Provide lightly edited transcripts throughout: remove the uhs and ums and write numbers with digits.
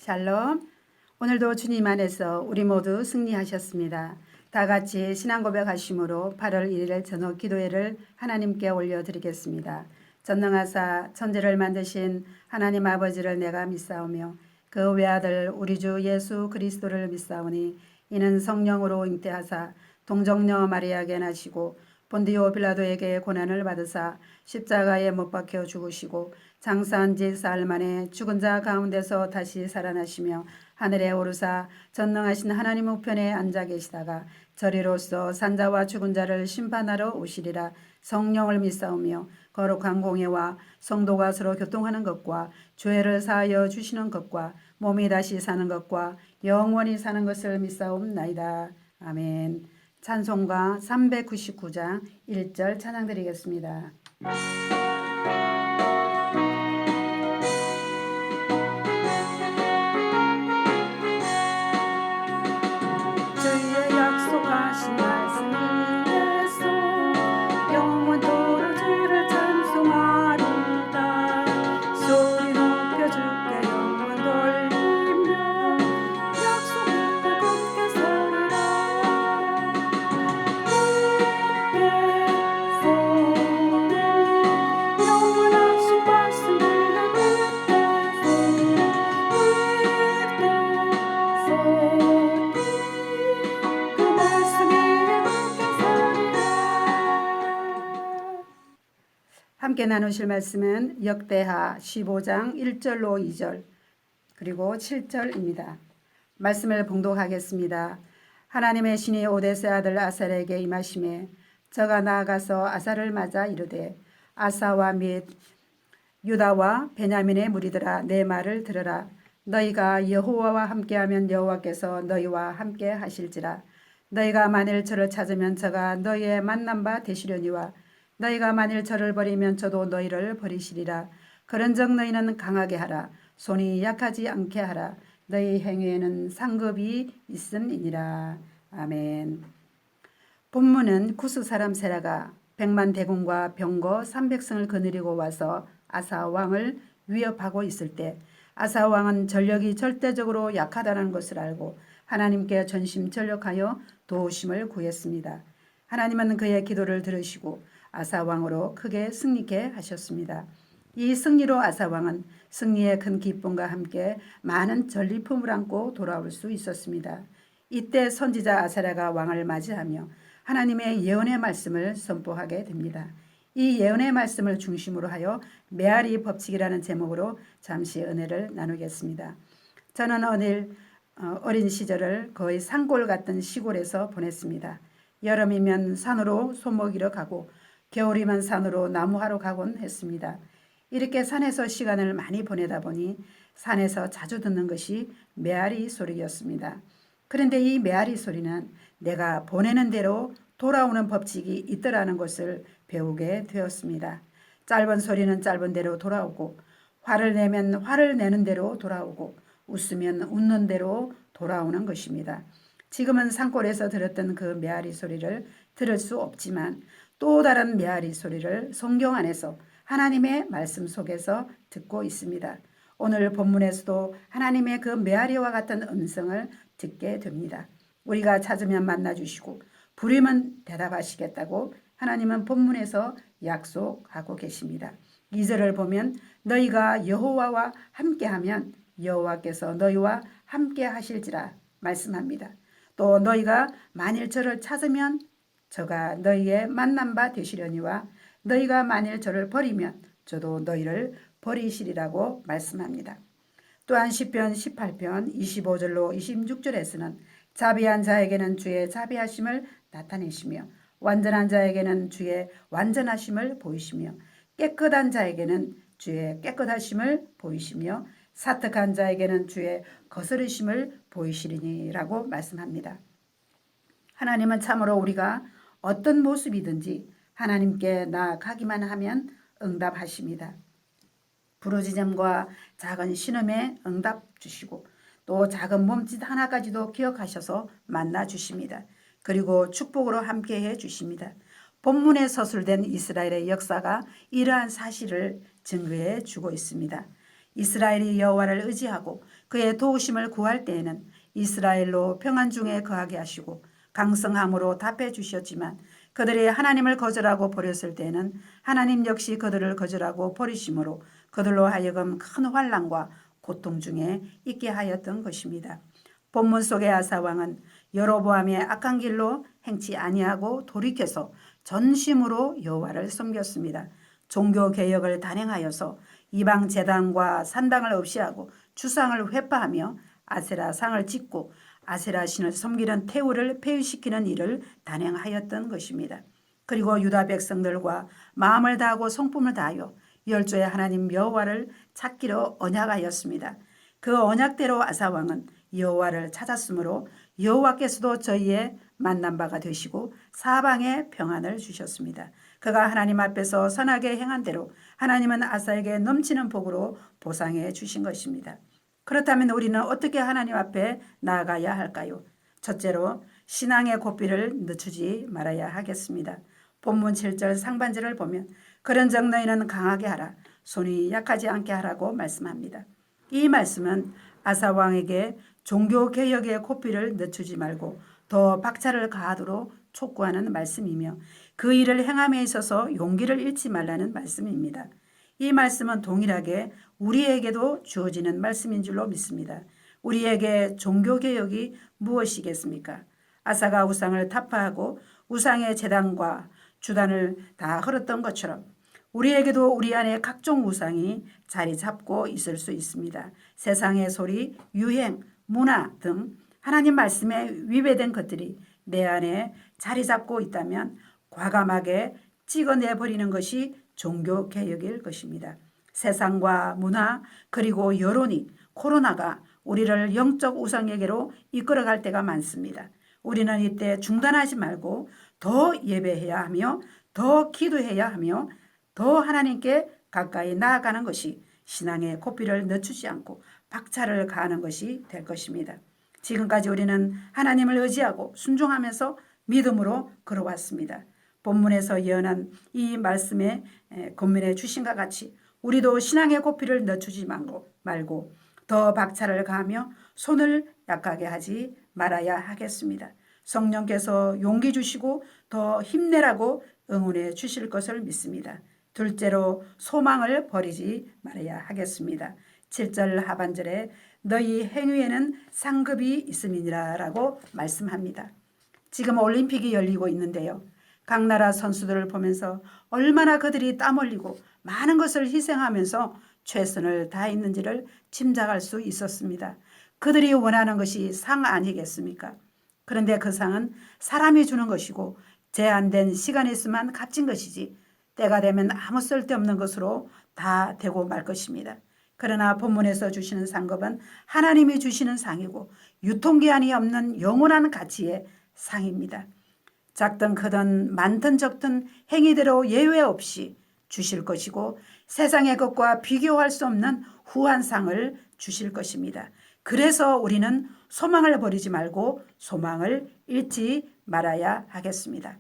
샬롬. 오늘도 주님 안에서 우리 모두 승리하셨습니다. 다 같이 신앙 고백하심으로 8월 1일 저녁 기도회를 하나님께 올려드리겠습니다. 전능하사 천지를 만드신 하나님 아버지를 내가 믿사오며 그 외아들 우리 주 예수 그리스도를 믿사오니 이는 성령으로 잉태하사 동정녀 마리아에게 나시고 본디오 빌라도에게 고난을 받으사 십자가에 못 박혀 죽으시고 장사한 지 사흘 만에 죽은 자 가운데서 다시 살아나시며 하늘에 오르사 전능하신 하나님 우편에 앉아 계시다가 저리로서 산자와 죽은 자를 심판하러 오시리라. 성령을 믿사오며 거룩한 공예와 성도가 서로 교통하는 것과 죄를 사하여 주시는 것과 몸이 다시 사는 것과 영원히 사는 것을 믿사옵나이다. 아멘. 찬송가 399장 1절 찬양 드리겠습니다. 주의 약속하신 말씀 위에서 영원토록 주를 찬송하리다. 소리 높여 주께 영원 돌리며 약속 믿고 굳게 서리라. 영원하신 말씀 함께 나누실 말씀은 역대하 15장 1절로 2절 그리고 7절입니다. 말씀을 봉독하겠습니다. 하나님의 신이 오데스의 아들 아살에게 임하심에 저가 나아가서 아살을 맞아 이르되 아사와 및 유다와 베냐민의 무리들아 내 말을 들으라. 너희가 여호와와 함께하면 여호와께서 너희와 함께 하실지라. 너희가 만일 저를 찾으면 저가 너희의 만난 바 되시려니와 너희가 만일 저를 버리면 저도 너희를 버리시리라. 그런즉 너희는 강하게 하라. 손이 약하지 않게 하라. 너희 행위에는 상급이 있음이니라. 아멘. 본문은 구스 사람 세라가 100만 대군과 병거 300승을 거느리고 와서 아사 왕을 위협하고 있을 때 아사 왕은 전력이 절대적으로 약하다는 것을 알고 하나님께 전심전력하여 도우심을 구했습니다. 하나님은 그의 기도를 들으시고 아사 왕으로 크게 승리케 하셨습니다. 이 승리로 아사 왕은 승리의 큰 기쁨과 함께 많은 전리품을 안고 돌아올 수 있었습니다. 이때 선지자 아사랴가 왕을 맞이하며 하나님의 예언의 말씀을 선포하게 됩니다. 이 예언의 말씀을 중심으로 하여 메아리 법칙이라는 제목으로 잠시 은혜를 나누겠습니다. 저는 어린 시절을 거의 산골 같은 시골에서 보냈습니다. 여름이면 산으로 소 먹이러 가고 겨울이면 산으로 나무하러 가곤 했습니다. 이렇게 산에서 시간을 많이 보내다 보니 산에서 자주 듣는 것이 메아리 소리였습니다. 그런데 이 메아리 소리는 내가 보내는 대로 돌아오는 법칙이 있더라는 것을 배우게 되었습니다. 짧은 소리는 짧은 대로 돌아오고 화를 내면 화를 내는 대로 돌아오고 웃으면 웃는 대로 돌아오는 것입니다. 지금은 산골에서 들었던 그 메아리 소리를 들을 수 없지만 또 다른 메아리 소리를 성경 안에서 하나님의 말씀 속에서 듣고 있습니다. 오늘 본문에서도 하나님의 그 메아리와 같은 음성을 듣게 됩니다. 우리가 찾으면 만나주시고 부르면 대답하시겠다고 하나님은 본문에서 약속하고 계십니다. 2절을 보면 너희가 여호와와 함께하면 여호와께서 너희와 함께 하실지라 말씀합니다. 또 너희가 만일 저를 찾으면 저가 너희의 만난 바 되시려니와 너희가 만일 저를 버리면 저도 너희를 버리시리라고 말씀합니다. 또한 시편 18편 25절로 26절에서는 자비한 자에게는 주의 자비하심을 나타내시며 완전한 자에게는 주의 완전하심을 보이시며 깨끗한 자에게는 주의 깨끗하심을 보이시며 사특한 자에게는 주의 거스르심을 보이시리니라고 말씀합니다. 하나님은 참으로 우리가 어떤 모습이든지 하나님께 나아가기만 하면 응답하십니다. 부르짖음과 작은 신음에 응답 주시고 또 작은 몸짓 하나까지도 기억하셔서 만나 주십니다. 그리고 축복으로 함께해 주십니다. 본문에 서술된 이스라엘의 역사가 이러한 사실을 증거해 주고 있습니다. 이스라엘이 여호와를 의지하고 그의 도우심을 구할 때에는 이스라엘로 평안 중에 거하게 하시고 강성함으로 답해 주셨지만 그들이 하나님을 거절하고 버렸을 때에는 하나님 역시 그들을 거절하고 버리심으로 그들로 하여금 큰 환난과 고통 중에 있게 하였던 것입니다. 본문 속의 아사 왕은 여로보암의 악한 길로 행치 아니하고 돌이켜서 전심으로 여호와를 섬겼습니다. 종교 개혁을 단행하여서 이방 제단과 산당을 없이하고 주상을 회파하며 아세라 상을 짓고 아세라 신을 섬기는 태우를 폐위시키는 일을 단행하였던 것입니다. 그리고 유다 백성들과 마음을 다하고 성품을 다하여 열조의 하나님 여호와를 찾기로 언약하였습니다. 그 언약대로 아사 왕은 여호와를 찾았으므로 여호와께서도 저희의 만난 바가 되시고 사방에 평안을 주셨습니다. 그가 하나님 앞에서 선하게 행한 대로 하나님은 아사에게 넘치는 복으로 보상해 주신 것입니다. 그렇다면 우리는 어떻게 하나님 앞에 나아가야 할까요? 첫째로 신앙의 고삐를 늦추지 말아야 하겠습니다. 본문 7절 상반절을 보면 그런즉 너희는 강하게 하라 손이 약하지 않게 하라고 말씀합니다. 이 말씀은 아사 왕에게 종교개혁의 고삐를 늦추지 말고 더 박차를 가하도록 촉구하는 말씀이며 그 일을 행함에 있어서 용기를 잃지 말라는 말씀입니다. 이 말씀은 동일하게 우리에게도 주어지는 말씀인 줄로 믿습니다. 우리에게 종교개혁이 무엇이겠습니까? 아사가 우상을 타파하고 우상의 제단과 주단을 다 헐었던 것처럼 우리에게도 우리 안에 각종 우상이 자리 잡고 있을 수 있습니다. 세상의 소리, 유행, 문화 등 하나님 말씀에 위배된 것들이 내 안에 자리 잡고 있다면 과감하게 찍어내버리는 것이 종교개혁일 것입니다. 세상과 문화 그리고 여론이 코로나가 우리를 영적 우상에게로 이끌어갈 때가 많습니다. 우리는 이때 중단하지 말고 더 예배해야 하며 더 기도해야 하며 더 하나님께 가까이 나아가는 것이 신앙의 고삐를 늦추지 않고 박차를 가하는 것이 될 것입니다. 지금까지 우리는 하나님을 의지하고 순종하면서 믿음으로 걸어왔습니다. 본문에서 예언한 이 말씀에 권면해 주신 것 같이 우리도 신앙의 고삐를 늦추지 말고 더 박차를 가하며 손을 약하게 하지 말아야 하겠습니다. 성령께서 용기 주시고 더 힘내라고 응원해 주실 것을 믿습니다. 둘째로 소망을 버리지 말아야 하겠습니다. 7절 하반절에 너희 행위에는 상급이 있음이니라 라고 말씀합니다. 지금 올림픽이 열리고 있는데요. 각 나라 선수들을 보면서 얼마나 그들이 땀 흘리고 많은 것을 희생하면서 최선을 다했는지를 짐작할 수 있었습니다. 그들이 원하는 것이 상 아니겠습니까? 그런데 그 상은 사람이 주는 것이고 제한된 시간이 있으면 값진 것이지 때가 되면 아무 쓸데없는 것으로 다 되고 말 것입니다. 그러나 본문에서 주시는 상급은 하나님이 주시는 상이고 유통기한이 없는 영원한 가치의 상입니다. 작든 크든 많든 적든 행위대로 예외 없이 주실 것이고 세상의 것과 비교할 수 없는 후한 상을 주실 것입니다. 그래서 우리는 소망을 버리지 말고 소망을 잃지 말아야 하겠습니다.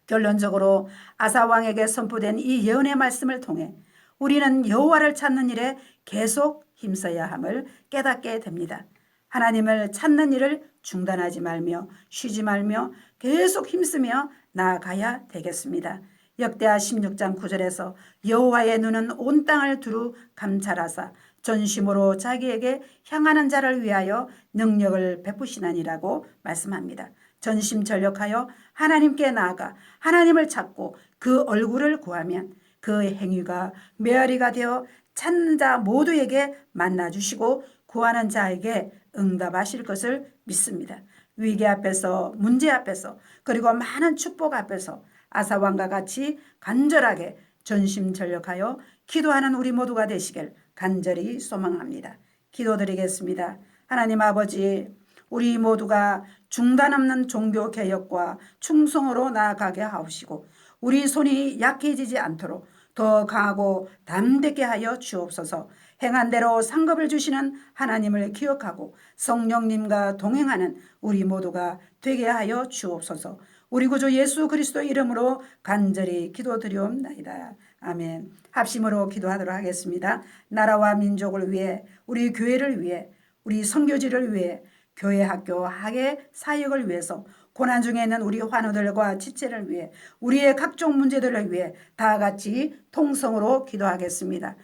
결론적으로 아사 왕에게 선포된 이 예언의 말씀을 통해 우리는 여호와를 찾는 일에 계속 힘써야 함을 깨닫게 됩니다. 하나님을 찾는 일을 중단하지 말며 쉬지 말며 계속 힘쓰며 나아가야 되겠습니다. 역대하 16장 9절에서 여호와의 눈은 온 땅을 두루 감찰하사 전심으로 자기에게 향하는 자를 위하여 능력을 베푸시나니라고 말씀합니다. 전심전력하여 하나님께 나아가 하나님을 찾고 그 얼굴을 구하면 그 행위가 메아리가 되어 찾는 자 모두에게 만나주시고 구하는 자에게 응답하실 것을 믿습니다. 위기 앞에서 문제 앞에서 그리고 많은 축복 앞에서 아사왕과 같이 간절하게 전심전력하여 기도하는 우리 모두가 되시길 간절히 소망합니다. 기도드리겠습니다. 하나님 아버지, 우리 모두가 중단 없는 종교개혁과 충성으로 나아가게 하옵시고 우리 손이 약해지지 않도록 더 강하고 담대게 하여 주옵소서. 행한 대로 상급을 주시는 하나님을 기억하고 성령님과 동행하는 우리 모두가 되게 하여 주옵소서. 우리 구주 예수 그리스도 이름으로 간절히 기도드리옵나이다. 아멘. 합심으로 기도하도록 하겠습니다. 나라와 민족을 위해, 우리 교회를 위해, 우리 선교지를 위해, 교회, 학교, 학예, 사역을 위해서, 고난 중에 있는 우리 환우들과 지체를 위해, 우리의 각종 문제들을 위해 다 같이 통성으로 기도하겠습니다.